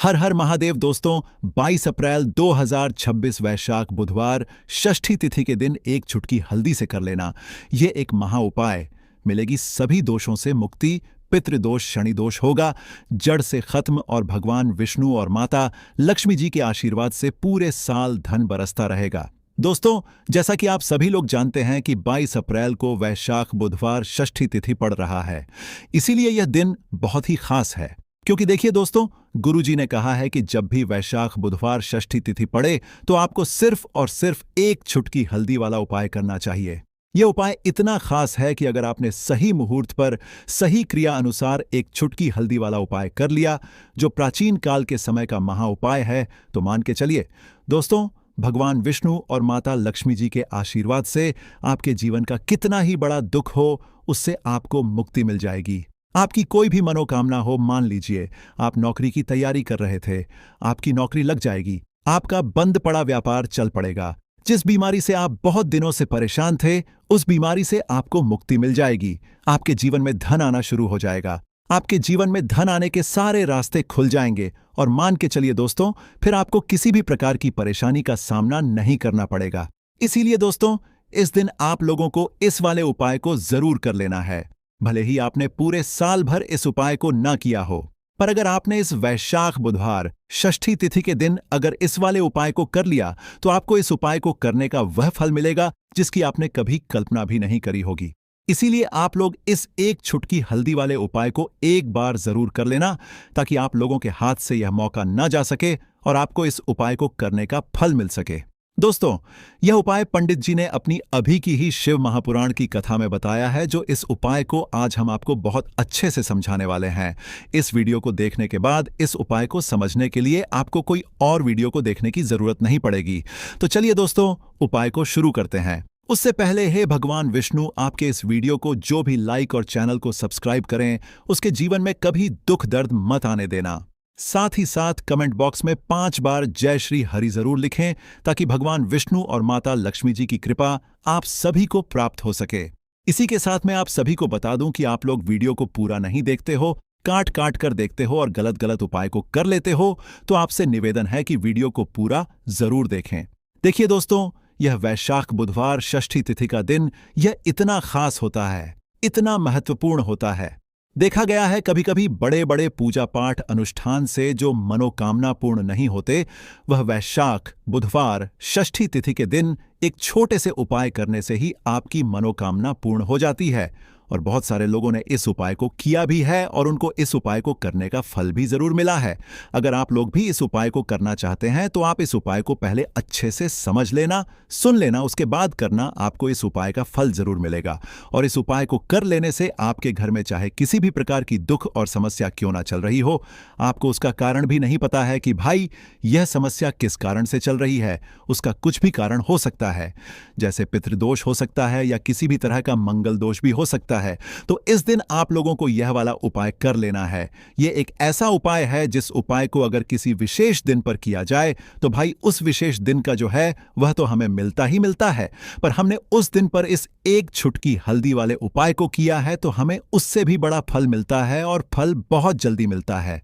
हर हर महादेव दोस्तों। 22 अप्रैल 2026 वैशाख बुधवार षष्ठी तिथि के दिन एक चुटकी हल्दी से कर लेना ये एक महा उपाय। मिलेगी सभी दोषों से मुक्ति, पितृदोष शनि दोष होगा जड़ से खत्म और भगवान विष्णु और माता लक्ष्मी जी के आशीर्वाद से पूरे साल धन बरसता रहेगा। दोस्तों, जैसा कि आप सभी लोग जानते हैं कि 22 अप्रैल को वैशाख बुधवार षष्ठी तिथि पड़ रहा है, इसीलिए यह दिन बहुत ही खास है। क्योंकि देखिए दोस्तों, गुरुजी ने कहा है कि जब भी वैशाख बुधवार षष्ठी तिथि पड़े तो आपको सिर्फ और सिर्फ एक चुटकी हल्दी वाला उपाय करना चाहिए। यह उपाय इतना खास है कि अगर आपने सही मुहूर्त पर सही क्रिया अनुसार एक चुटकी हल्दी वाला उपाय कर लिया, जो प्राचीन काल के समय का महा उपाय है, तो मान के चलिए दोस्तों, भगवान विष्णु और माता लक्ष्मी जी के आशीर्वाद से आपके जीवन का कितना ही बड़ा दुख हो, उससे आपको मुक्ति मिल जाएगी। आपकी कोई भी मनोकामना हो, मान लीजिए आप नौकरी की तैयारी कर रहे थे, आपकी नौकरी लग जाएगी, आपका बंद पड़ा व्यापार चल पड़ेगा, जिस बीमारी से आप बहुत दिनों से परेशान थे, उस बीमारी से आपको मुक्ति मिल जाएगी, आपके जीवन में धन आना शुरू हो जाएगा, आपके जीवन में धन आने के सारे रास्ते खुल जाएंगे और मान के चलिए दोस्तों, फिर आपको किसी भी प्रकार की परेशानी का सामना नहीं करना पड़ेगा। इसीलिए दोस्तों, इस दिन आप लोगों को इस वाले उपाय को जरूर कर लेना है। भले ही आपने पूरे साल भर इस उपाय को न किया हो, पर अगर आपने इस वैशाख बुधवार षष्ठी तिथि के दिन अगर इस वाले उपाय को कर लिया, तो आपको इस उपाय को करने का वह फल मिलेगा जिसकी आपने कभी कल्पना भी नहीं करी होगी। इसीलिए आप लोग इस एक चुटकी हल्दी वाले उपाय को एक बार जरूर कर लेना, ताकि आप लोगों के हाथ से यह मौका न जा सके और आपको इस उपाय को करने का फल मिल सके। दोस्तों, यह उपाय पंडित जी ने अपनी अभी की ही शिव महापुराण की कथा में बताया है, जो इस उपाय को आज हम आपको बहुत अच्छे से समझाने वाले हैं। इस वीडियो को देखने के बाद इस उपाय को समझने के लिए आपको कोई और वीडियो को देखने की जरूरत नहीं पड़ेगी। तो चलिए दोस्तों, उपाय को शुरू करते हैं। उससे पहले हे भगवान विष्णु, आपके इस वीडियो को जो भी लाइक और चैनल को सब्सक्राइब करें, उसके जीवन में कभी दुख दर्द मत आने देना। साथ ही साथ कमेंट बॉक्स में 5 बार जय श्री हरि जरूर लिखें, ताकि भगवान विष्णु और माता लक्ष्मी जी की कृपा आप सभी को प्राप्त हो सके। इसी के साथ मैं आप सभी को बता दूं कि आप लोग वीडियो को पूरा नहीं देखते हो, काट काट कर देखते हो और गलत गलत उपाय को कर लेते हो, तो आपसे निवेदन है कि वीडियो को पूरा जरूर देखें। देखिए दोस्तों, यह वैशाख बुधवार षष्ठी तिथि का दिन यह इतना खास होता है, इतना महत्वपूर्ण होता है। देखा गया है कभी कभी बड़े बड़े पूजा पाठ अनुष्ठान से जो मनोकामना पूर्ण नहीं होते, वह वैशाख बुधवार षष्ठी तिथि के दिन एक छोटे से उपाय करने से ही आपकी मनोकामना पूर्ण हो जाती है। और बहुत सारे लोगों ने इस उपाय को किया भी है और उनको इस उपाय को करने का फल भी जरूर मिला है। अगर आप लोग भी इस उपाय को करना चाहते हैं, तो आप इस उपाय को पहले अच्छे से समझ लेना, सुन लेना, उसके बाद करना, आपको इस उपाय का फल जरूर मिलेगा। और इस उपाय को कर लेने से आपके घर में चाहे किसी भी प्रकार की दुख और समस्या क्यों ना चल रही हो, आपको उसका कारण भी नहीं पता है कि भाई यह समस्या किस कारण से चल रही है, उसका कुछ भी कारण हो सकता है, जैसे पितृदोष हो सकता है या किसी भी तरह का मंगल दोष भी हो सकता है। तो इस दिन आप लोगों को यह वाला उपाय कर लेना है। यह एक ऐसा उपाय है जिस उपाय को अगर किसी विशेष दिन पर किया जाए, तो भाई उस विशेष दिन का जो है वह तो हमें मिलता ही मिलता है, पर हमने उस दिन पर इस एक चुटकी हल्दी वाले उपाय को किया है तो हमें उससे भी बड़ा फल मिलता है, और फल बहुत जल्दी मिलता है,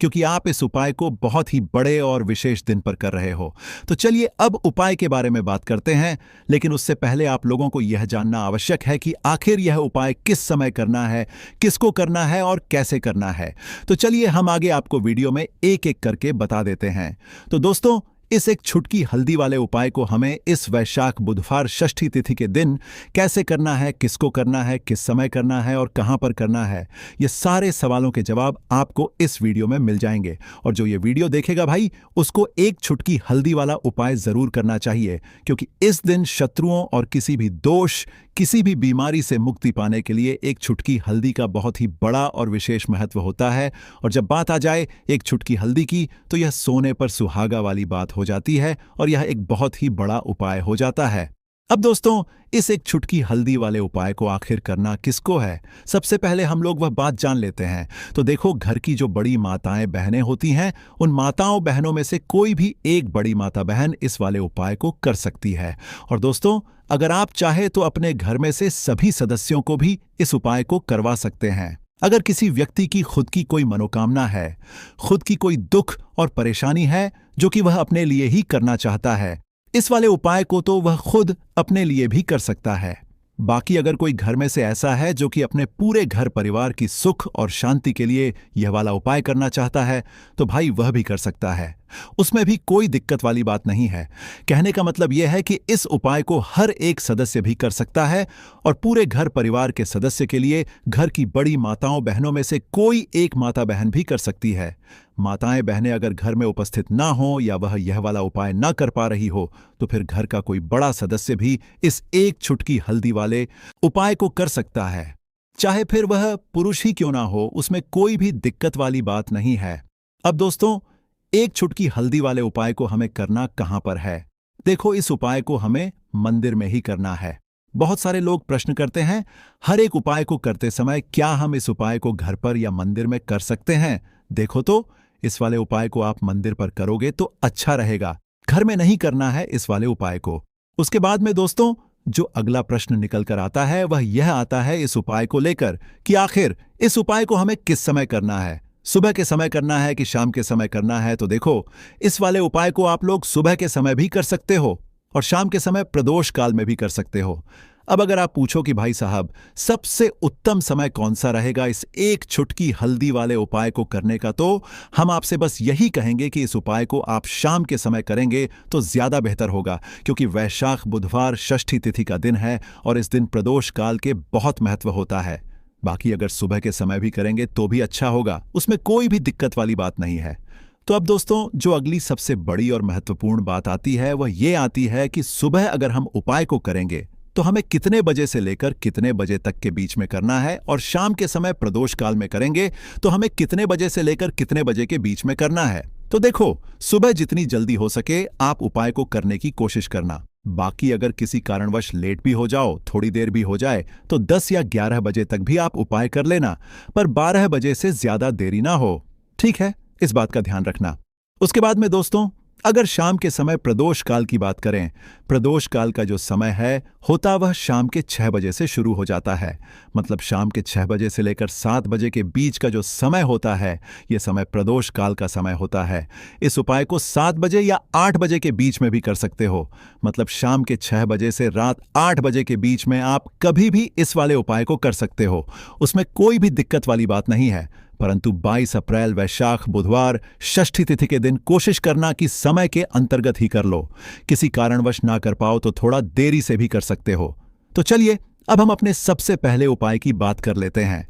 क्योंकि आप इस उपाय को बहुत ही बड़े और विशेष दिन पर कर रहे हो। तो चलिए अब उपाय के बारे में बात करते हैं, लेकिन उससे पहले आप लोगों को यह जानना आवश्यक है कि आखिर यह उपाय किस समय करना है, किसको करना है और कैसे करना है। तो चलिए हम आगे आपको वीडियो में एक एक करके बता देते हैं। तो दोस्तों, इस एक छुटकी हल्दी वाले उपाय को हमें इस वैशाख बुधवार षष्ठी तिथि के दिन कैसे करना है, किसको करना है, किस समय करना है और कहां पर करना है, ये सारे सवालों के जवाब आपको इस वीडियो में मिल जाएंगे। और जो ये वीडियो देखेगा भाई, उसको एक छुटकी हल्दी वाला उपाय जरूर करना चाहिए, क्योंकि इस दिन शत्रुओं और किसी भी दोष, किसी भी बीमारी से मुक्ति पाने के लिए एक चुटकी हल्दी का बहुत ही बड़ा और विशेष महत्व होता है। और जब बात आ जाए एक चुटकी हल्दी की, तो यह सोने पर सुहागा वाली बात हो जाती है और यह एक बहुत ही बड़ा उपाय हो जाता है। अब दोस्तों, इस एक चुटकी हल्दी वाले उपाय को आखिर करना किसको है, सबसे पहले हम लोग वह बात जान लेते हैं। तो देखो, घर की जो बड़ी माताएं बहनें होती हैं, उन माताओं बहनों में से कोई भी एक बड़ी माता बहन इस वाले उपाय को कर सकती है। और दोस्तों, अगर आप चाहे तो अपने घर में से सभी सदस्यों को भी इस उपाय को करवा सकते हैं। अगर किसी व्यक्ति की खुद की कोई मनोकामना है, खुद की कोई दुख और परेशानी है जो कि वह अपने लिए ही करना चाहता है, इस वाले उपाय को तो वह खुद अपने लिए भी कर सकता है। बाकी अगर कोई घर में से ऐसा है जो कि अपने पूरे घर परिवार की सुख और शांति के लिए यह वाला उपाय करना चाहता है, तो भाई वह भी कर सकता है। उसमें भी कोई दिक्कत वाली बात नहीं है। कहने का मतलब यह है कि इस उपाय को हर एक सदस्य भी कर सकता है और पूरे घर परिवार के सदस्य के लिए घर की बड़ी माताओं बहनों में से कोई एक माता बहन भी कर सकती है। माताएं बहनें अगर घर में उपस्थित ना हो या वह यह वाला उपाय ना कर पा रही हो, तो फिर घर का कोई बड़ा सदस्य भी इस एक चुटकी हल्दी वाले उपाय को कर सकता है। चाहे फिर वह पुरुष ही क्यों ना हो, उसमें कोई भी दिक्कत वाली बात नहीं है। अब दोस्तों, एक चुटकी हल्दी वाले उपाय को हमें करना कहां पर है? देखो, इस उपाय को हमें मंदिर में ही करना है। बहुत सारे लोग प्रश्न करते हैं, हर एक उपाय को करते समय क्या हम इस उपाय को घर पर या मंदिर में कर सकते हैं? देखो तो, इस वाले उपाय को आप मंदिर पर करोगे तो अच्छा रहेगा। घर में नहीं करना है इस वाले उपाय को। उसके बाद में दोस्तों, जो अगला प्रश्न निकल कर आता है वह यह आता है इस उपाय को लेकर कि आखिर इस उपाय को हमें किस समय करना है? सुबह के समय करना है कि शाम के समय करना है? तो देखो, इस वाले उपाय को आप लोग सुबह के समय भी कर सकते हो और शाम के समय प्रदोष काल में भी कर सकते हो। अब अगर आप पूछो कि भाई साहब, सबसे उत्तम समय कौन सा रहेगा इस एक चुटकी हल्दी वाले उपाय को करने का, तो हम आपसे बस यही कहेंगे कि इस उपाय को आप शाम के समय करेंगे तो ज्यादा बेहतर होगा, क्योंकि वैशाख बुधवार षष्ठी तिथि का दिन है और इस दिन प्रदोष काल के बहुत महत्व होता है। बाकी अगर सुबह के समय भी करेंगे तो भी अच्छा होगा, उसमें कोई भी दिक्कत वाली बात नहीं है। तो अब दोस्तों, जो अगली सबसे बड़ी और महत्वपूर्ण बात आती है वह ये आती है कि सुबह अगर हम उपाय को करेंगे तो हमें कितने बजे से लेकर कितने बजे तक के बीच में करना है, और शाम के समय प्रदोष काल में करेंगे तो हमें कितने बजे से लेकर कितने बजे के बीच में करना है। तो देखो, सुबह जितनी जल्दी हो सके आप उपाय को करने की कोशिश करना। बाकी अगर किसी कारणवश लेट भी हो जाओ, थोड़ी देर भी हो जाए, तो 10 या 11 बजे तक भी आप उपाय कर लेना, पर 12 बजे से ज्यादा देरी ना हो। ठीक है, इस बात का ध्यान रखना। उसके बाद में दोस्तों, अगर शाम के समय प्रदोष काल की बात करें, प्रदोष काल का जो समय है होता वह शाम के 6 बजे से शुरू हो जाता है। मतलब शाम के 6 बजे से लेकर 7 बजे के बीच का जो समय होता है, यह समय प्रदोष काल का समय होता है। इस उपाय को 7 बजे या 8 बजे के बीच में भी कर सकते हो। मतलब शाम के 6 बजे से रात 8 बजे के बीच में आप कभी भी इस वाले उपाय को कर सकते हो, उसमें कोई भी दिक्कत वाली बात नहीं है। परंतु 22 अप्रैल वैशाख बुधवार षष्ठी तिथि के दिन कोशिश करना कि समय के अंतर्गत ही कर लो। किसी कारणवश ना कर पाओ तो थोड़ा देरी से भी कर सकते हो। तो चलिए, अब हम अपने सबसे पहले उपाय की बात कर लेते हैं।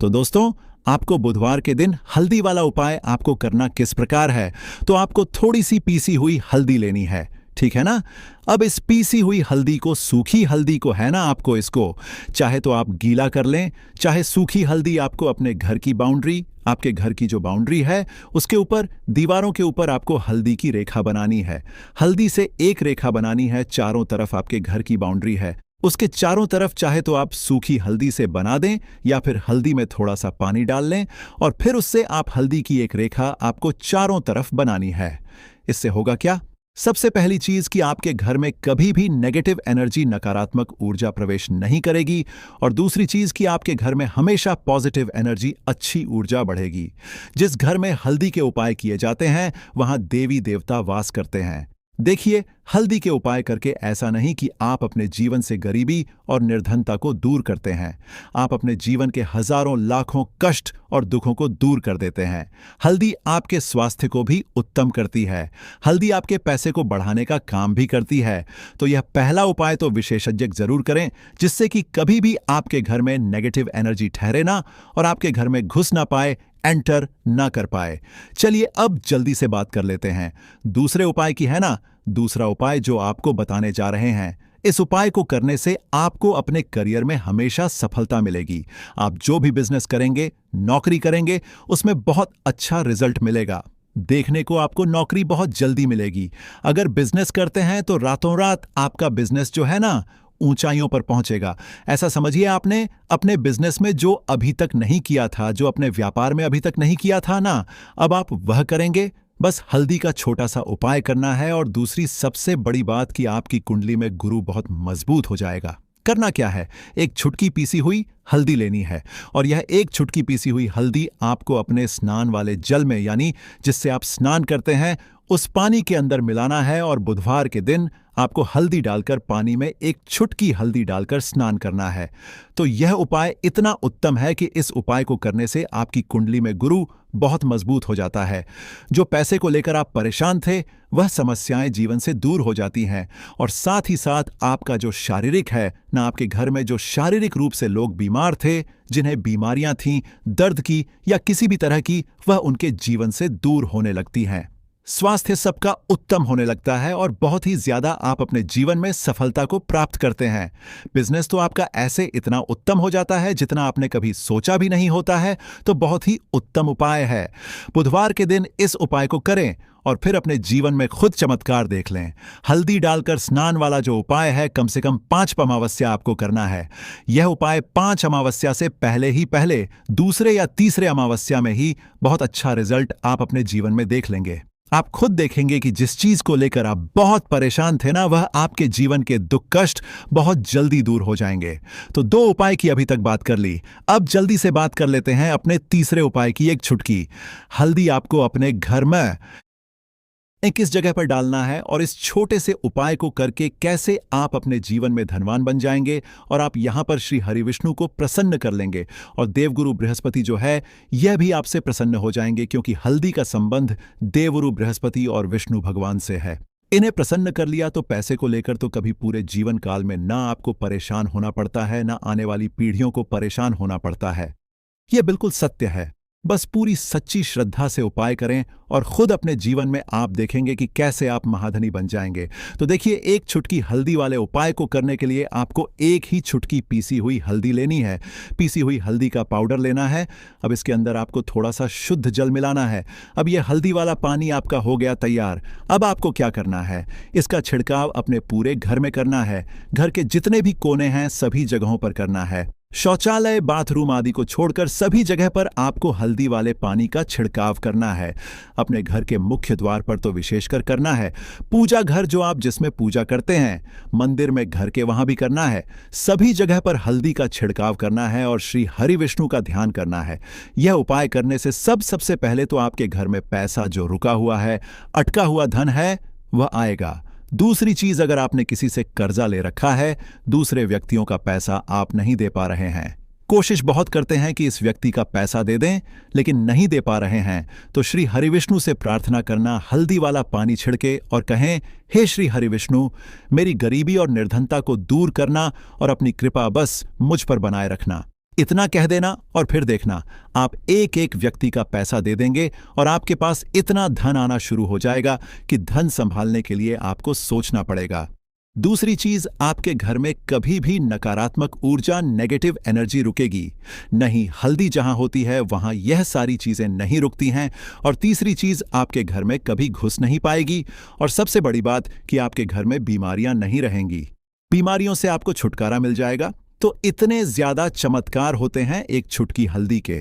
तो दोस्तों, आपको बुधवार के दिन हल्दी वाला उपाय आपको करना किस प्रकार है? तो आपको थोड़ी सी पीसी हुई हल्दी लेनी है, ठीक है ना? अब इस पीसी हुई हल्दी को, सूखी हल्दी को है ना, आपको इसको चाहे तो आप गीला कर लें, चाहे सूखी हल्दी आपको अपने घर की बाउंड्री, आपके घर की जो बाउंड्री है उसके ऊपर, दीवारों के ऊपर आपको हल्दी की रेखा बनानी है। हल्दी से एक रेखा बनानी है, चारों तरफ आपके घर की बाउंड्री है, उसके चारों तरफ चाहे तो आप सूखी हल्दी से बना दें या फिर हल्दी में थोड़ा सा पानी डाल लें और फिर उससे आप हल्दी की एक रेखा आपको चारों तरफ बनानी है। इससे होगा क्या? सबसे पहली चीज कि आपके घर में कभी भी नेगेटिव एनर्जी, नकारात्मक ऊर्जा प्रवेश नहीं करेगी, और दूसरी चीज कि आपके घर में हमेशा पॉजिटिव एनर्जी, अच्छी ऊर्जा बढ़ेगी। जिस घर में हल्दी के उपाय किए जाते हैं वहां देवी देवता वास करते हैं। देखिए, हल्दी के उपाय करके ऐसा नहीं कि आप अपने जीवन से गरीबी और निर्धनता को दूर करते हैं, आप अपने जीवन के हजारों लाखों कष्ट और दुखों को दूर कर देते हैं। हल्दी आपके स्वास्थ्य को भी उत्तम करती है। हल्दी आपके पैसे को बढ़ाने का काम भी करती है। तो यह पहला उपाय तो विशेषज्ञ जरूर करें, जिससे कि कभी भी आपके घर में नेगेटिव एनर्जी ठहरे ना और आपके घर में घुस ना पाए, एंटर ना कर पाए। चलिए अब जल्दी से बात कर लेते हैं दूसरे उपाय की, है ना? दूसरा उपाय जो आपको बताने जा रहे हैं, इस उपाय को करने से आपको अपने करियर में हमेशा सफलता मिलेगी। आप जो भी बिजनेस करेंगे, नौकरी करेंगे, उसमें बहुत अच्छा रिजल्ट मिलेगा। देखने को आपको नौकरी बहुत जल्दी मिलेगी। अगर बिजनेस करते हैं तो रातों रात आपका बिजनेस जो है ना, ऊंचाइयों पर पहुंचेगा। ऐसा समझिए, आपने अपने बिजनेस में जो अभी तक नहीं किया था, जो अपने व्यापार में अभी तक नहीं किया था ना, अब आप वह करेंगे। बस हल्दी का छोटा सा उपाय करना है। और दूसरी सबसे बड़ी बात कि आपकी कुंडली में गुरु बहुत मजबूत हो जाएगा। करना क्या है, एक चुटकी पीसी हुई हल्दी लेनी है और यह एक चुटकी पीसी हुई हल्दी आपको अपने स्नान वाले जल में, यानी जिससे आप स्नान करते हैं, उस पानी के अंदर मिलाना है और बुधवार के दिन आपको हल्दी डालकर पानी में एक चुटकी हल्दी डालकर स्नान करना है। तो यह उपाय इतना उत्तम है कि इस उपाय को करने से आपकी कुंडली में गुरु बहुत मजबूत हो जाता है। जो पैसे को लेकर आप परेशान थे, वह समस्याएं जीवन से दूर हो जाती हैं और साथ ही साथ आपका जो शारीरिक है ना, आपके घर में जो शारीरिक रूप से लोग बीमार थे, जिन्हें बीमारियां थीं, दर्द की या किसी भी तरह की, वह उनके जीवन से दूर होने लगती हैं। स्वास्थ्य सबका उत्तम होने लगता है और बहुत ही ज्यादा आप अपने जीवन में सफलता को प्राप्त करते हैं। बिजनेस तो आपका ऐसे इतना उत्तम हो जाता है जितना आपने कभी सोचा भी नहीं होता है। तो बहुत ही उत्तम उपाय है। बुधवार के दिन इस उपाय को करें और फिर अपने जीवन में खुद चमत्कार देख लें। हल्दी डालकर स्नान वाला जो उपाय है, कम से कम 5 अमावस्या आपको करना है। यह उपाय 5 अमावस्या से पहले दूसरे या तीसरे अमावस्या में ही बहुत अच्छा रिजल्ट आप अपने जीवन में देख लेंगे। आप खुद देखेंगे कि जिस चीज को लेकर आप बहुत परेशान थे ना, वह आपके जीवन के दुख कष्ट बहुत जल्दी दूर हो जाएंगे। तो 2 उपाय की अभी तक बात कर ली, अब जल्दी से बात कर लेते हैं अपने तीसरे उपाय की। एक चुटकी हल्दी आपको अपने घर में किस जगह पर डालना है और इस छोटे से उपाय को करके कैसे आप अपने जीवन में धनवान बन जाएंगे और आप यहां पर श्री हरिविष्णु को प्रसन्न कर लेंगे और देवगुरु बृहस्पति जो है यह भी आपसे प्रसन्न हो जाएंगे, क्योंकि हल्दी का संबंध देवगुरु बृहस्पति और विष्णु भगवान से है। इन्हें प्रसन्न कर लिया तो पैसे को लेकर तो कभी पूरे जीवन काल में ना आपको परेशान होना पड़ता है, ना आने वाली पीढ़ियों को परेशान होना पड़ता है। यह बिल्कुल सत्य है। बस पूरी सच्ची श्रद्धा से उपाय करें और खुद अपने जीवन में आप देखेंगे कि कैसे आप महाधनी बन जाएंगे। तो देखिए, एक चुटकी हल्दी वाले उपाय को करने के लिए आपको एक ही चुटकी पीसी हुई हल्दी लेनी है। पीसी हुई हल्दी का पाउडर लेना है। अब इसके अंदर आपको थोड़ा सा शुद्ध जल मिलाना है। अब यह हल्दी वाला पानी आपका हो गया तैयार। अब आपको क्या करना है, इसका छिड़काव अपने पूरे घर में करना है। घर के जितने भी कोने हैं सभी जगहों पर करना है। शौचालय, बाथरूम आदि को छोड़कर सभी जगह पर आपको हल्दी वाले पानी का छिड़काव करना है। अपने घर के मुख्य द्वार पर तो विशेषकर करना है। पूजा घर जो आप जिसमें पूजा करते हैं, मंदिर में घर के वहां भी करना है। सभी जगह पर हल्दी का छिड़काव करना है और श्री हरि विष्णु का ध्यान करना है। यह उपाय करने से सबसे पहले तो आपके घर में पैसा जो रुका हुआ है, अटका हुआ धन है, वह आएगा। दूसरी चीज, अगर आपने किसी से कर्जा ले रखा है, दूसरे व्यक्तियों का पैसा आप नहीं दे पा रहे हैं, कोशिश बहुत करते हैं कि इस व्यक्ति का पैसा दे दें लेकिन नहीं दे पा रहे हैं, तो श्री हरिविष्णु से प्रार्थना करना, हल्दी वाला पानी छिड़के और कहें, हे श्री हरिविष्णु, मेरी गरीबी और निर्धनता को दूर करना और अपनी कृपा बस मुझ पर बनाए रखना। इतना कह देना और फिर देखना, आप एक एक व्यक्ति का पैसा दे देंगे और आपके पास इतना धन आना शुरू हो जाएगा कि धन संभालने के लिए आपको सोचना पड़ेगा। दूसरी चीज, आपके घर में कभी भी नकारात्मक ऊर्जा, नेगेटिव एनर्जी रुकेगी नहीं। हल्दी जहां होती है वहां यह सारी चीजें नहीं रुकती हैं। और तीसरी चीज, आपके घर में कभी घुस नहीं पाएगी। और सबसे बड़ी बात कि आपके घर में बीमारियां नहीं रहेंगी। बीमारियों से आपको छुटकारा मिल जाएगा। तो इतने ज्यादा चमत्कार होते हैं एक चुटकी हल्दी के,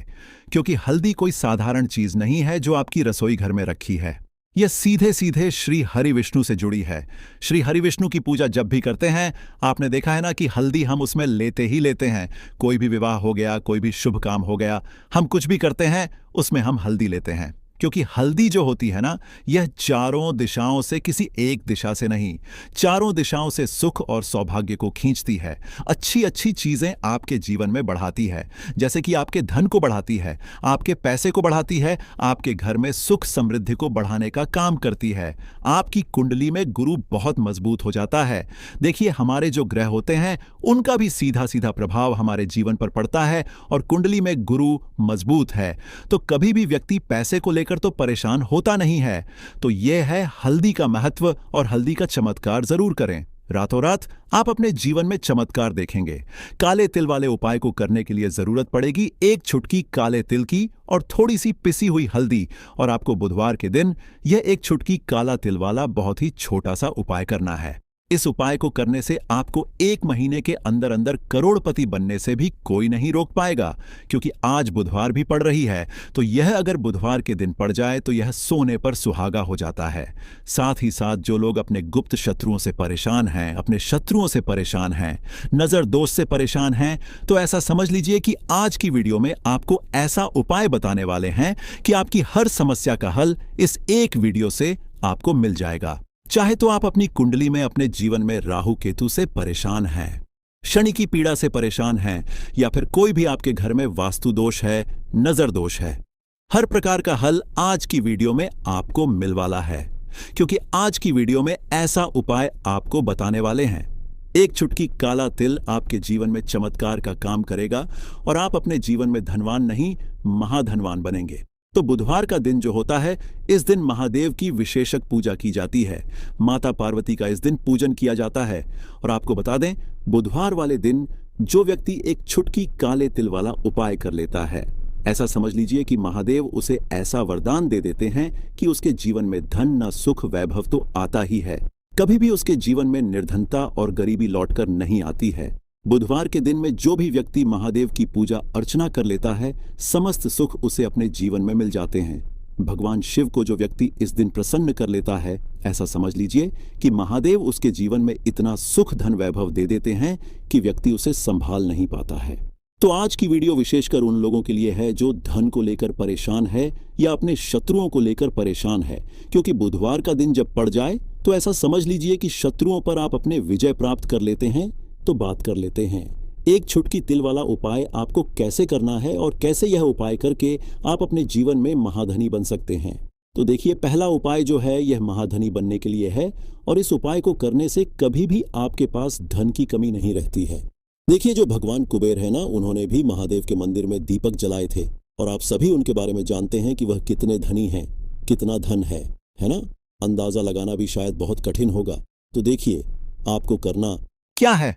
क्योंकि हल्दी कोई साधारण चीज नहीं है जो आपकी रसोई घर में रखी है। यह सीधे सीधे श्री हरि विष्णु से जुड़ी है। श्री हरि विष्णु की पूजा जब भी करते हैं, आपने देखा है ना कि हल्दी हम उसमें लेते ही लेते हैं। कोई भी विवाह हो गया, कोई भी शुभ काम हो गया, हम कुछ भी करते हैं उसमें हम हल्दी लेते हैं। क्योंकि हल्दी जो होती है ना, यह चारों दिशाओं से, किसी एक दिशा से नहीं, चारों दिशाओं से सुख और सौभाग्य को खींचती है। अच्छी अच्छी चीजें आपके जीवन में बढ़ाती है, जैसे कि आपके धन को बढ़ाती है, आपके पैसे को बढ़ाती है, आपके घर में सुख समृद्धि को बढ़ाने का काम करती है। आपकी कुंडली में गुरु बहुत मजबूत हो जाता है। देखिए, हमारे जो ग्रह होते हैं उनका भी सीधा सीधा प्रभाव हमारे जीवन पर पड़ता है और कुंडली में गुरु मजबूत है तो कभी भी व्यक्ति पैसे को कर तो परेशान होता नहीं है। तो यह है हल्दी का महत्व और हल्दी का चमत्कार जरूर करें। रातों रात आप अपने जीवन में चमत्कार देखेंगे। काले तिल वाले उपाय को करने के लिए जरूरत पड़ेगी एक चुटकी काले तिल की और थोड़ी सी पिसी हुई हल्दी, और आपको बुधवार के दिन यह एक चुटकी काला तिल वाला बहुत ही छोटा सा उपाय करना है। इस उपाय को करने से आपको 1 महीने के अंदर अंदर करोड़पति बनने से भी कोई नहीं रोक पाएगा, क्योंकि आज बुधवार भी पड़ रही है। तो यह अगर बुधवार के दिन पड़ जाए तो यह सोने पर सुहागा हो जाता है। साथ ही साथ जो लोग अपने गुप्त शत्रुओं से परेशान हैं, अपने शत्रुओं से परेशान हैं, नजर दोष से परेशान हैं, तो ऐसा समझ लीजिए कि आज की वीडियो में आपको ऐसा उपाय बताने वाले हैं कि आपकी हर समस्या का हल इस एक वीडियो से आपको मिल जाएगा। चाहे तो आप अपनी कुंडली में अपने जीवन में राहु केतु से परेशान हैं, शनि की पीड़ा से परेशान हैं, या फिर कोई भी आपके घर में वास्तु दोष है, नजर दोष है, हर प्रकार का हल आज की वीडियो में आपको मिल वाला है। क्योंकि आज की वीडियो में ऐसा उपाय आपको बताने वाले हैं। एक चुटकी काला तिल आपके जीवन में चमत्कार का काम करेगा और आप अपने जीवन में धनवान नहीं, महाधनवान बनेंगे। तो बुधवार का दिन जो होता है, इस दिन महादेव की विशेषक पूजा की जाती है। माता पार्वती का इस दिन पूजन किया जाता है। और आपको बता दें, बुधवार वाले दिन जो व्यक्ति एक चुटकी काले तिल वाला उपाय कर लेता है, ऐसा समझ लीजिए कि महादेव उसे ऐसा वरदान दे देते हैं कि उसके जीवन में धन न सुख वैभव तो आता ही है, कभी भी उसके जीवन में निर्धनता और गरीबी लौटकर नहीं आती है। बुधवार के दिन में जो भी व्यक्ति महादेव की पूजा अर्चना कर लेता है, समस्त सुख उसे अपने जीवन में मिल जाते हैं। भगवान शिव को जो व्यक्ति इस दिन प्रसन्न कर लेता है, ऐसा समझ लीजिए कि महादेव उसके जीवन में इतना सुख धन वैभव दे देते हैं कि व्यक्ति उसे संभाल नहीं पाता है। तो आज की वीडियो विशेषकर उन लोगों के लिए है जो धन को लेकर परेशान है या अपने शत्रुओं को लेकर परेशान है, क्योंकि बुधवार का दिन जब पड़ जाए तो ऐसा समझ लीजिए कि शत्रुओं पर आप अपने विजय प्राप्त कर लेते हैं। तो बात कर लेते हैं एक चुटकी तिल वाला उपाय आपको कैसे करना है और कैसे यह उपाय करके आप अपने जीवन में महाधनी बन सकते हैं। तो देखिए, पहला उपाय जो है यह महाधनी बनने के लिए है और इस उपाय को करने से कभी भी आपके पास धन की कमी नहीं रहती है। देखिए, जो भगवान कुबेर है ना, उन्होंने भी महादेव के मंदिर में दीपक जलाए थे और आप सभी उनके बारे में जानते हैं कि वह कितने धनी हैं, कितना धन है ना। अंदाजा लगाना भी शायद बहुत कठिन होगा। तो देखिए, आपको करना क्या है।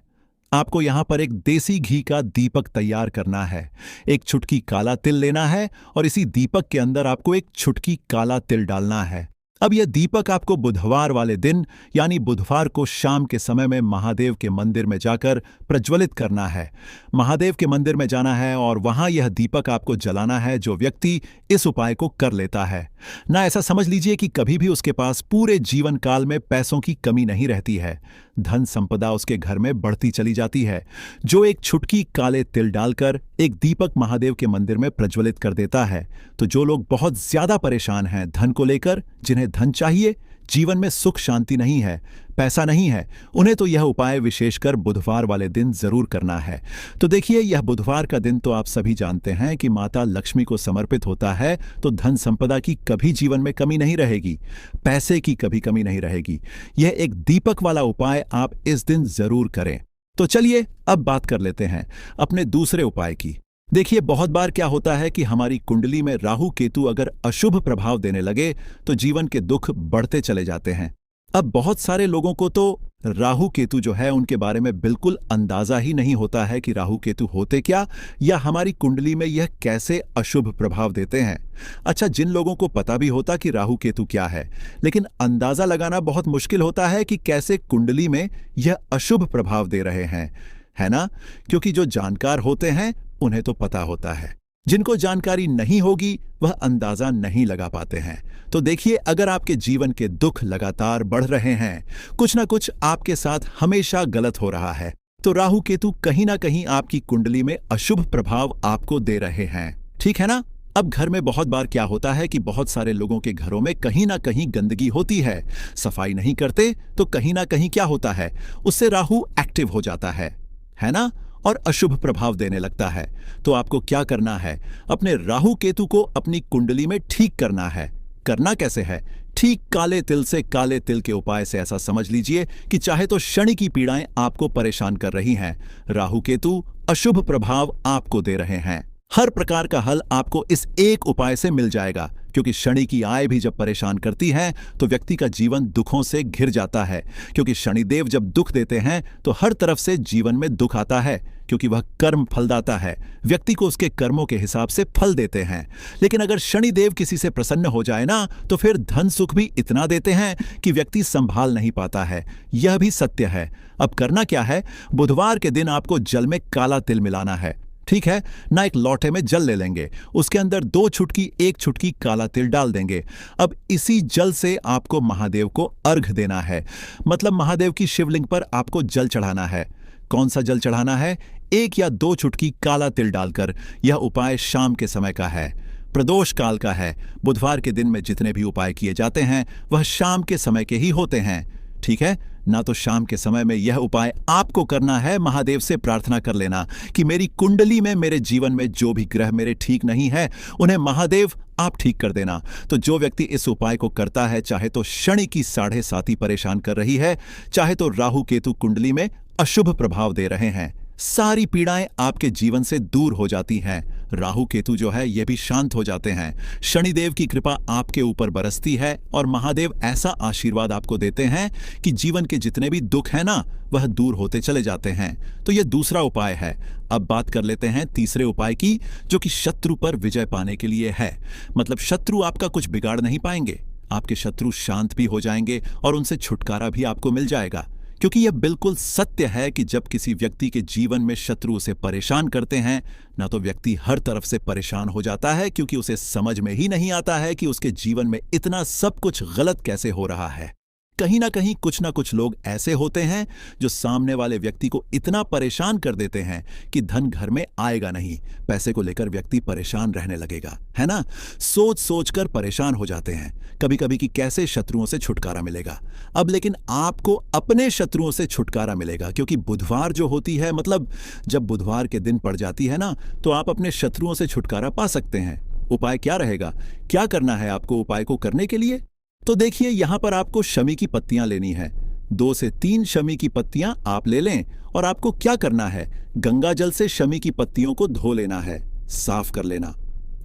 आपको यहां पर एक देसी घी का दीपक तैयार करना है। एक चुटकी काला तिल लेना है और इसी दीपक के अंदर आपको एक चुटकी काला तिल डालना है। अब यह दीपक आपको बुधवार वाले दिन यानी बुधवार को शाम के समय में महादेव के मंदिर में जाकर प्रज्वलित करना है। महादेव के मंदिर में जाना है और वहां यह दीपक आपको जलाना है जो व्यक्ति इस उपाय को कर लेता है ना। ऐसा समझ लीजिए कि कभी भी उसके पास पूरे जीवन काल में पैसों की कमी नहीं रहती है, धन संपदा उसके घर में बढ़ती चली जाती है। जो एक चुटकी काले तिल डालकर एक दीपक महादेव के मंदिर में प्रज्वलित कर देता है, तो जो लोग बहुत ज्यादा परेशान हैं धन को लेकर, जिन्हें धन चाहिए, जीवन में सुख शांति नहीं है, पैसा नहीं है, उन्हें तो यह उपाय विशेषकर बुधवार वाले दिन जरूर करना है। तो देखिए, यह बुधवार का दिन तो आप सभी जानते हैं कि माता लक्ष्मी को समर्पित होता है, तो धन संपदा की कभी जीवन में कमी नहीं रहेगी, पैसे की कभी कमी नहीं रहेगी। यह एक दीपक वाला उपाय आप इस दिन जरूर करें। तो चलिए अब बात कर लेते हैं अपने दूसरे उपाय की। देखिए, बहुत बार क्या होता है कि हमारी कुंडली में राहु केतु अगर अशुभ प्रभाव देने लगे तो जीवन के दुख बढ़ते चले जाते हैं। अब बहुत सारे लोगों को तो राहु केतु जो है उनके बारे में बिल्कुल अंदाजा ही नहीं होता है कि राहु केतु होते क्या या हमारी कुंडली में यह कैसे अशुभ प्रभाव देते हैं। अच्छा, जिन लोगों को पता भी होता कि राहु केतु क्या है, लेकिन अंदाजा लगाना बहुत मुश्किल होता है कि कैसे कुंडली में यह अशुभ प्रभाव दे रहे हैं, है ना। क्योंकि जो जानकार होते हैं उन्हें तो पता होता है, जिनको जानकारी नहीं होगी वह अंदाजा नहीं लगा पाते हैं। तो देखिए, अगर आपके जीवन के दुख लगातार बढ़ रहे हैं, कुछ ना कुछ आपके साथ हमेशा गलत हो रहा है, तो राहु केतु कहीं ना कहीं आपकी कुंडली में अशुभ प्रभाव आपको दे रहे हैं, ठीक है ना। अब घर में बहुत बार क्या होता है कि बहुत सारे लोगों के घरों में कहीं ना कहीं गंदगी होती है, सफाई नहीं करते तो कहीं ना कहीं क्या होता है, उससे राहु एक्टिव हो जाता है ना, और अशुभ प्रभाव देने लगता है। तो आपको क्या करना है, अपने राहु केतु को अपनी कुंडली में ठीक करना है। करना कैसे है, ठीक काले तिल से, काले तिल के उपाय से। ऐसा समझ लीजिए कि चाहे तो शनि की पीड़ाएं आपको परेशान कर रही हैं, राहु केतु अशुभ प्रभाव आपको दे रहे हैं, हर प्रकार का हल आपको इस एक उपाय से मिल जाएगा। क्योंकि शनि की आय भी जब परेशान करती है तो व्यक्ति का जीवन दुखों से घिर जाता है, क्योंकि शनिदेव जब दुख देते हैं तो हर तरफ से जीवन में दुख आता है, क्योंकि वह कर्म फलदाता है, व्यक्ति को उसके कर्मों के हिसाब से फल देते हैं। लेकिन अगर शनिदेव किसी से प्रसन्न हो जाए ना, तो फिर धन सुख भी इतना देते हैं कि व्यक्ति संभाल नहीं पाता है। यह भी सत्य है। अब करना क्या है, बुधवार के दिन आपको जल में काला तिल मिलाना है, ठीक है ना। एक लोटे में जल ले लेंगे, उसके अंदर 2 चुटकी 1 चुटकी काला तिल डाल देंगे। अब इसी जल से आपको महादेव को अर्घ देना है, मतलब महादेव की शिवलिंग पर आपको जल चढ़ाना है। कौन सा जल चढ़ाना है? 1 या 2 चुटकी काला तिल डालकर। यह उपाय शाम के समय का है, प्रदोष काल का है। बुधवार के दिन में जितने भी उपाय किए जाते हैं वह शाम के समय के ही होते हैं, ठीक है ना। तो शाम के समय में यह उपाय आपको करना है। महादेव से प्रार्थना कर लेना कि मेरी कुंडली में, मेरे जीवन में जो भी ग्रह मेरे ठीक नहीं है उन्हें महादेव आप ठीक कर देना। तो जो व्यक्ति इस उपाय को करता है, चाहे तो शनि की 7.5 परेशान कर रही है, चाहे तो राहु केतु कुंडली में अशुभ प्रभाव दे रहे हैं, सारी पीड़ाएं आपके जीवन से दूर हो जाती हैं। राहु केतु जो है ये भी शांत हो जाते हैं। शनिदेव की कृपा आपके ऊपर बरसती है और महादेव ऐसा आशीर्वाद आपको देते हैं कि जीवन के जितने भी दुख हैं ना, वह दूर होते चले जाते हैं। तो यह दूसरा उपाय है। अब बात कर लेते हैं तीसरे उपाय की, जो कि शत्रु पर विजय पाने के लिए है। मतलब शत्रु आपका कुछ बिगाड़ नहीं पाएंगे, आपके शत्रु शांत भी हो जाएंगे और उनसे छुटकारा भी आपको मिल जाएगा। क्योंकि यह बिल्कुल सत्य है कि जब किसी व्यक्ति के जीवन में शत्रु उसे परेशान करते हैं ना, तो व्यक्ति हर तरफ से परेशान हो जाता है, क्योंकि उसे समझ में ही नहीं आता है कि उसके जीवन में इतना सब कुछ गलत कैसे हो रहा है। कहीं ना कहीं कुछ ना कुछ लोग ऐसे होते हैं जो सामने वाले व्यक्ति को इतना परेशान कर देते हैं कि धन घर में आएगा नहीं, पैसे को लेकर व्यक्ति परेशान रहने लगेगा, है ना। सोच सोच कर परेशान हो जाते हैं कभी कभी कि कैसे शत्रुओं से छुटकारा मिलेगा। अब लेकिन आपको अपने शत्रुओं से छुटकारा मिलेगा, क्योंकि बुधवार जो होती है, मतलब जब बुधवार के दिन पड़ जाती है ना, तो आप अपने शत्रुओं से छुटकारा पा सकते हैं। उपाय क्या रहेगा, क्या करना है आपको उपाय को करने के लिए? तो देखिए, यहां पर आपको शमी की पत्तियां लेनी है। 2 से 3 शमी की पत्तियां आप ले लें और आपको क्या करना है, गंगा जल से शमी की पत्तियों को धो लेना है, साफ कर लेना।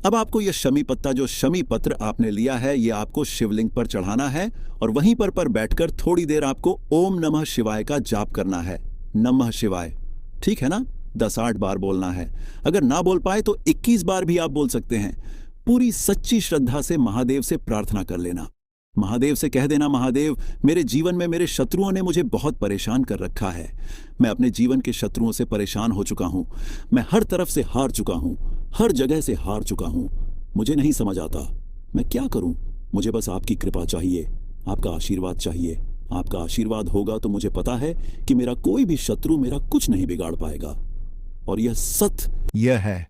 अब आपको यह शमी पत्ता, जो शमी पत्र आपने लिया है, यह आपको शिवलिंग पर चढ़ाना है और वहीं पर बैठकर थोड़ी देर आपको ओम नमः शिवाय का जाप करना है। नमः शिवाय, ठीक है ना, 10-8 बार बोलना है। अगर ना बोल पाए तो 21 बार भी आप बोल सकते हैं। पूरी सच्ची श्रद्धा से महादेव से प्रार्थना कर लेना। महादेव से कह देना, महादेव, मेरे जीवन में मेरे शत्रुओं ने मुझे बहुत परेशान कर रखा है। मैं अपने जीवन के शत्रुओं से परेशान हो चुका हूँ। मैं हर तरफ से हार चुका हूँ, हर जगह से हार चुका हूँ। मुझे नहीं समझ आता मैं क्या करूँ। मुझे बस आपकी कृपा चाहिए, आपका आशीर्वाद चाहिए। आपका आशीर्वाद होगा तो मुझे पता है कि मेरा कोई भी शत्रु मेरा कुछ नहीं बिगाड़ पाएगा। और यह सत्य यह है,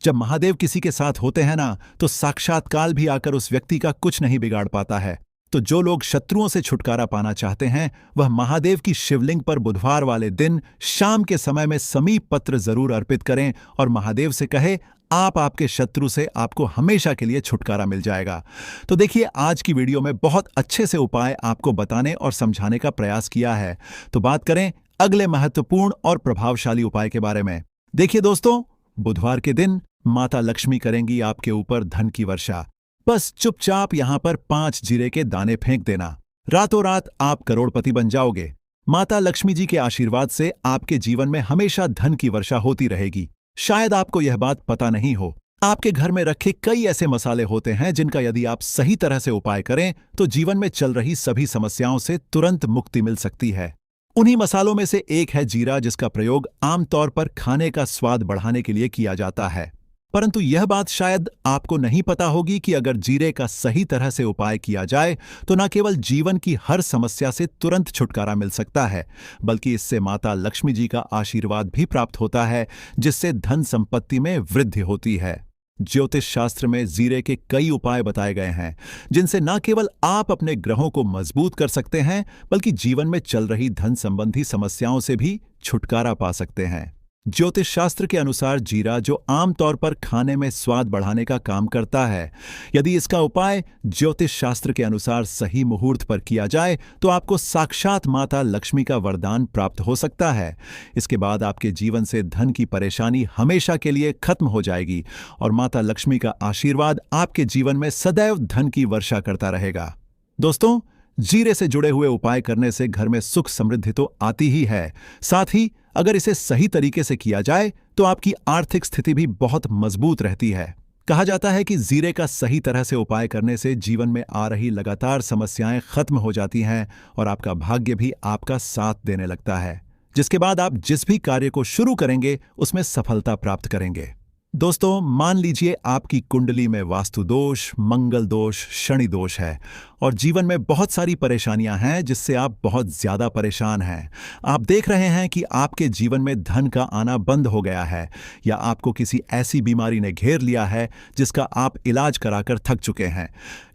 जब महादेव किसी के साथ होते हैं ना, तो साक्षात काल भी आकर उस व्यक्ति का कुछ नहीं बिगाड़ पाता है। तो जो लोग शत्रुओं से छुटकारा पाना चाहते हैं, वह महादेव की शिवलिंग पर बुधवार वाले दिन शाम के समय में समीप पत्र जरूर अर्पित करें और महादेव से कहे, आपके शत्रु से आपको हमेशा के लिए छुटकारा मिल जाएगा। तो देखिए, आज की वीडियो में बहुत अच्छे से उपाय आपको बताने और समझाने का प्रयास किया है। तो बात करें अगले महत्वपूर्ण और प्रभावशाली उपाय के बारे में। देखिए दोस्तों, बुधवार के दिन माता लक्ष्मी करेंगी आपके ऊपर धन की वर्षा। बस चुपचाप यहां पर 5 जीरे के दाने फेंक देना, रातों रात आप करोड़पति बन जाओगे। माता लक्ष्मी जी के आशीर्वाद से आपके जीवन में हमेशा धन की वर्षा होती रहेगी। शायद आपको यह बात पता नहीं हो, आपके घर में रखे कई ऐसे मसाले होते हैं जिनका यदि आप सही तरह से उपाय करें तो जीवन में चल रही सभी समस्याओं से तुरंत मुक्ति मिल सकती है। उन्हीं मसालों में से एक है जीरा, जिसका प्रयोग आमतौर पर खाने का स्वाद बढ़ाने के लिए किया जाता है। परंतु यह बात शायद आपको नहीं पता होगी कि अगर जीरे का सही तरह से उपाय किया जाए तो न केवल जीवन की हर समस्या से तुरंत छुटकारा मिल सकता है, बल्कि इससे माता लक्ष्मी जी का आशीर्वाद भी प्राप्त होता है, जिससे धन संपत्ति में वृद्धि होती है। ज्योतिष शास्त्र में जीरे के कई उपाय बताए गए हैं, जिनसे न केवल आप अपने ग्रहों को मजबूत कर सकते हैं, बल्कि जीवन में चल रही धन संबंधी समस्याओं से भी छुटकारा पा सकते हैं। ज्योतिष शास्त्र के अनुसार जीरा, जो आमतौर पर खाने में स्वाद बढ़ाने का काम करता है, यदि इसका उपाय ज्योतिष शास्त्र के अनुसार सही मुहूर्त पर किया जाए तो आपको साक्षात माता लक्ष्मी का वरदान प्राप्त हो सकता है। इसके बाद आपके जीवन से धन की परेशानी हमेशा के लिए खत्म हो जाएगी और माता लक्ष्मी का आशीर्वाद आपके जीवन में सदैव धन की वर्षा करता रहेगा। दोस्तों, जीरे से जुड़े हुए उपाय करने से घर में सुख समृद्धि तो आती ही है, साथ ही अगर इसे सही तरीके से किया जाए तो आपकी आर्थिक स्थिति भी बहुत मजबूत रहती है। कहा जाता है कि जीरे का सही तरह से उपाय करने से जीवन में आ रही लगातार समस्याएं खत्म हो जाती हैं और आपका भाग्य भी आपका साथ देने लगता है, जिसके बाद आप जिस भी कार्य को शुरू करेंगे उसमें सफलता प्राप्त करेंगे। दोस्तों, मान लीजिए आपकी कुंडली में वास्तु दोष, मंगल दोष, शनि दोष है और जीवन में बहुत सारी परेशानियां हैं जिससे आप बहुत ज्यादा परेशान हैं। आप देख रहे हैं कि आपके जीवन में धन का आना बंद हो गया है या आपको किसी ऐसी बीमारी ने घेर लिया है जिसका आप इलाज कराकर थक चुके हैं,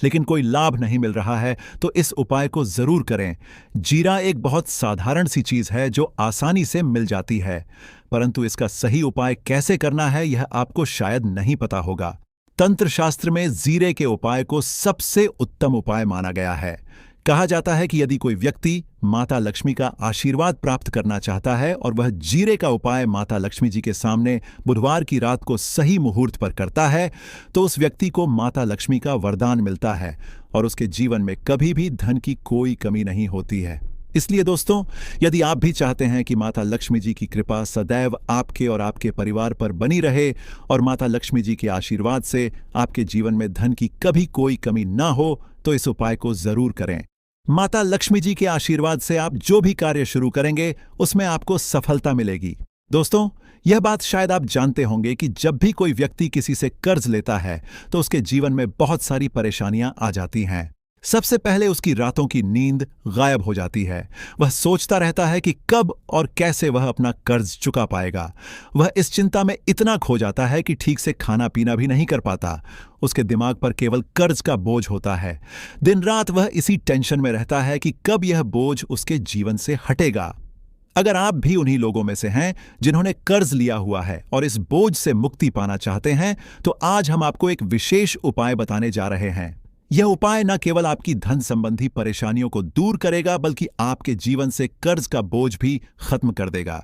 लेकिन कोई लाभ नहीं मिल रहा है, तो इस उपाय को जरूर करें। जीरा एक बहुत साधारण सी चीज है जो आसानी से मिल जाती है, परंतु इसका सही उपाय कैसे करना है यह आपको शायद नहीं पता होगा। तंत्र शास्त्र में जीरे के उपाय को सबसे उत्तम उपाय माना गया है। कहा जाता है कि यदि कोई व्यक्ति माता लक्ष्मी का आशीर्वाद प्राप्त करना चाहता है और वह जीरे का उपाय माता लक्ष्मी जी के सामने बुधवार की रात को सही मुहूर्त पर करता है तो उस व्यक्ति को माता लक्ष्मी का वरदान मिलता है और उसके जीवन में कभी भी धन की कोई कमी नहीं होती है। इसलिए दोस्तों, यदि आप भी चाहते हैं कि माता लक्ष्मी जी की कृपा सदैव आपके और आपके परिवार पर बनी रहे और माता लक्ष्मी जी के आशीर्वाद से आपके जीवन में धन की कभी कोई कमी ना हो, तो इस उपाय को जरूर करें। माता लक्ष्मी जी के आशीर्वाद से आप जो भी कार्य शुरू करेंगे उसमें आपको सफलता मिलेगी। दोस्तों, यह बात शायद आप जानते होंगे कि जब भी कोई व्यक्ति किसी से कर्ज लेता है तो उसके जीवन में बहुत सारी परेशानियां आ जाती हैं। सबसे पहले उसकी रातों की नींद गायब हो जाती है। वह सोचता रहता है कि कब और कैसे वह अपना कर्ज चुका पाएगा। वह इस चिंता में इतना खो जाता है कि ठीक से खाना पीना भी नहीं कर पाता। उसके दिमाग पर केवल कर्ज का बोझ होता है। दिन रात वह इसी टेंशन में रहता है कि कब यह बोझ उसके जीवन से हटेगा। अगर आप भी उन्हीं लोगों में से हैं जिन्होंने कर्ज लिया हुआ है और इस बोझ से मुक्ति पाना चाहते हैं, तो आज हम आपको एक विशेष उपाय बताने जा रहे हैं। यह उपाय न केवल आपकी धन संबंधी परेशानियों को दूर करेगा बल्कि आपके जीवन से कर्ज का बोझ भी खत्म कर देगा।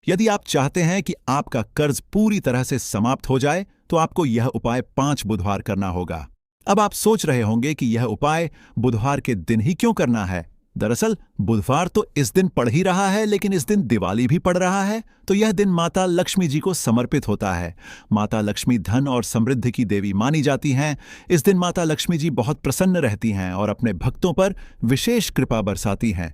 यदि आप चाहते हैं कि आपका कर्ज पूरी तरह से समाप्त हो जाए तो आपको यह उपाय 5 बुधवार करना होगा। अब आप सोच रहे होंगे कि यह उपाय बुधवार के दिन ही क्यों करना है। दरअसल बुधवार तो इस दिन पड़ ही रहा है, लेकिन इस दिन दिवाली भी पड़ रहा है, तो यह दिन माता लक्ष्मी जी को समर्पित होता है। माता लक्ष्मी धन और समृद्धि की देवी मानी जाती हैं। इस दिन माता लक्ष्मी जी बहुत प्रसन्न रहती हैं और अपने भक्तों पर विशेष कृपा बरसाती हैं।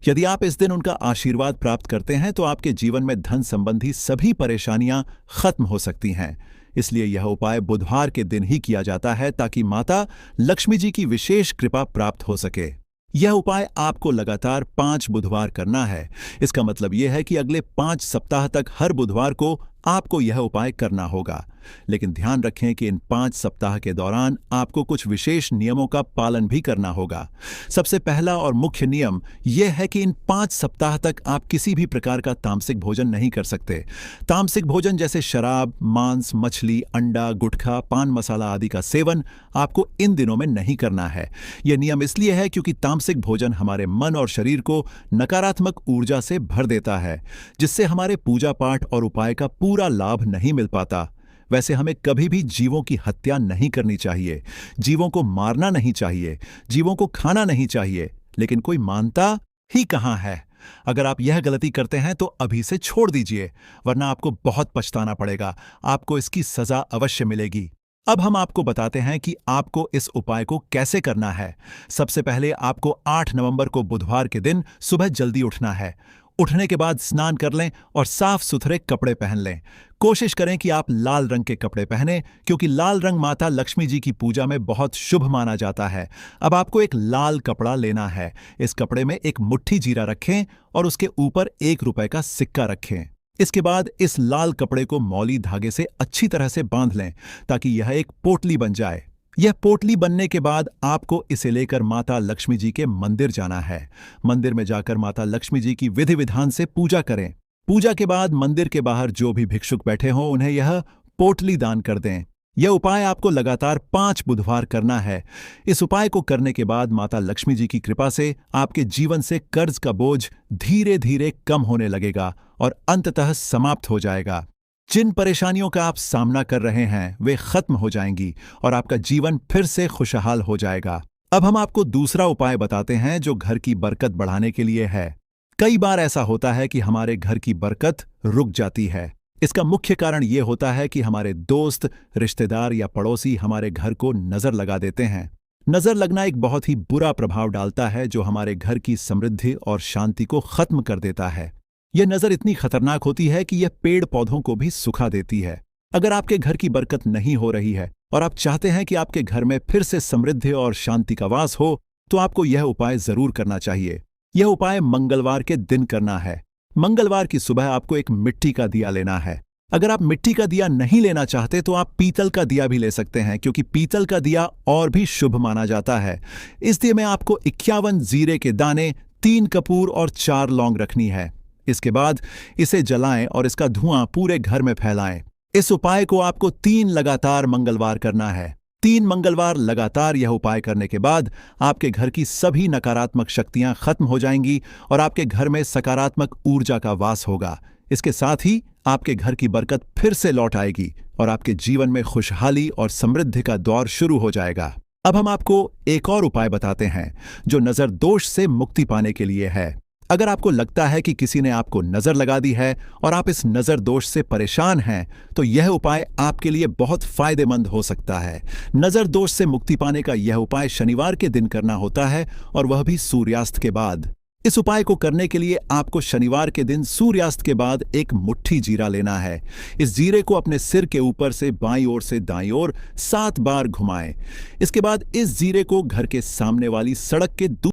यदि आप इस दिन उनका आशीर्वाद प्राप्त करते हैं तो आपके जीवन में धन संबंधी सभी परेशानियां खत्म हो सकती हैं। इसलिए यह उपाय बुधवार के दिन ही किया जाता है ताकि माता लक्ष्मी जी की विशेष कृपा प्राप्त हो सके। यह उपाय आपको लगातार 5 बुधवार करना है। इसका मतलब यह है कि अगले 5 सप्ताह तक हर बुधवार को आपको यह उपाय करना होगा। लेकिन ध्यान रखें कि इन 5 सप्ताह के दौरान आपको कुछ विशेष नियमों का पालन भी करना होगा। सबसे पहला और मुख्य नियम यह है कि इन 5 सप्ताह तक आप किसी भी प्रकार का तामसिक भोजन नहीं कर सकते। तामसिक भोजन जैसे शराब, मांस, मछली, अंडा, गुटखा, पान मसाला आदि का सेवन आपको इन दिनों में नहीं करना है। यह नियम इसलिए है क्योंकि तामसिक भोजन हमारे मन और शरीर को नकारात्मक ऊर्जा से भर देता है, जिससे हमारे पूजा पाठ और उपाय का पूरा लाभ नहीं मिल पाता। वैसे हमें कभी भी जीवों की हत्या नहीं करनी चाहिए, जीवों को मारना नहीं चाहिए, जीवों को खाना नहीं चाहिए, लेकिन कोई मानता ही कहां है। अगर आप यह गलती करते हैं तो अभी से छोड़ दीजिए, वरना आपको बहुत पछताना पड़ेगा। आपको इसकी सजा अवश्य मिलेगी। अब हम आपको बताते हैं कि आपको इस उपाय को कैसे करना है। सबसे पहले आपको 8 नवंबर को बुधवार के दिन सुबह जल्दी उठना है। उठने के बाद स्नान कर लें और साफ सुथरे कपड़े पहन लें। कोशिश करें कि आप लाल रंग के कपड़े पहनें, क्योंकि लाल रंग माता लक्ष्मी जी की पूजा में बहुत शुभ माना जाता है। अब आपको एक लाल कपड़ा लेना है। इस कपड़े में एक मुट्ठी जीरा रखें और उसके ऊपर 1 रुपए का सिक्का रखें। इसके बाद इस लाल कपड़े को मौली धागे से अच्छी तरह से बांध लें ताकि यह एक पोटली बन जाए। यह पोटली बनने के बाद आपको इसे लेकर माता लक्ष्मी जी के मंदिर जाना है। मंदिर में जाकर माता लक्ष्मी जी की विधि विधान से पूजा करें। पूजा के बाद मंदिर के बाहर जो भी भिक्षुक बैठे हों उन्हें यह पोटली दान कर दें। यह उपाय आपको लगातार 5 बुधवार करना है। इस उपाय को करने के बाद माता लक्ष्मी जी की कृपा से आपके जीवन से कर्ज का बोझ धीरे धीरे कम होने लगेगा और अंततः समाप्त हो जाएगा। जिन परेशानियों का आप सामना कर रहे हैं वे खत्म हो जाएंगी और आपका जीवन फिर से खुशहाल हो जाएगा। अब हम आपको दूसरा उपाय बताते हैं जो घर की बरकत बढ़ाने के लिए है। कई बार ऐसा होता है कि हमारे घर की बरकत रुक जाती है। इसका मुख्य कारण यह होता है कि हमारे दोस्त, रिश्तेदार या पड़ोसी हमारे घर को नजर लगा देते हैं। नजर लगना एक बहुत ही बुरा प्रभाव डालता है जो हमारे घर की समृद्धि और शांति को खत्म कर देता है। यह नजर इतनी खतरनाक होती है कि यह पेड़ पौधों को भी सुखा देती है। अगर आपके घर की बरकत नहीं हो रही है और आप चाहते हैं कि आपके घर में फिर से समृद्धि और शांति का वास हो, तो आपको यह उपाय जरूर करना चाहिए। यह उपाय मंगलवार के दिन करना है। मंगलवार की सुबह आपको एक मिट्टी का दिया लेना है। अगर आप मिट्टी का दिया नहीं लेना चाहते तो आप पीतल का दिया भी ले सकते हैं, क्योंकि पीतल का दिया और भी शुभ माना जाता है। इस दिए में आपको 51 जीरे के दाने, 3 कपूर और 4 लौंग रखनी है। इसके बाद इसे जलाएं और इसका धुआं पूरे घर में फैलाएं। इस उपाय को आपको 3 लगातार मंगलवार करना है। 3 मंगलवार लगातार यह उपाय करने के बाद आपके घर की सभी नकारात्मक शक्तियां खत्म हो जाएंगी और आपके घर में सकारात्मक ऊर्जा का वास होगा। इसके साथ ही आपके घर की बरकत फिर से लौट आएगी और आपके जीवन में खुशहाली और समृद्धि का दौर शुरू हो जाएगा। अब हम आपको एक और उपाय बताते हैं जो नजर दोष से मुक्ति पाने के लिए है। अगर आपको लगता है कि किसी ने आपको नजर लगा दी है और आप इस नजर दोष से परेशान हैं, तो यह उपाय आपके लिए बहुत फायदेमंद हो सकता है। नजर दोष से मुक्ति पाने का यह उपाय शनिवार के दिन करना होता है और वह भी सूर्यास्त के बाद। इस उपाय को करने के लिए आपको शनिवार के दिन सूर्यास्त के बाद एक मुट्ठी जीरा लेना है। इस जीरे को अपने सिर के ऊपर से बाईं ओर से दाईं ओर 7 बार घुमाएं। इसके बाद इस जीरे को घर के सामने वाली सड़क के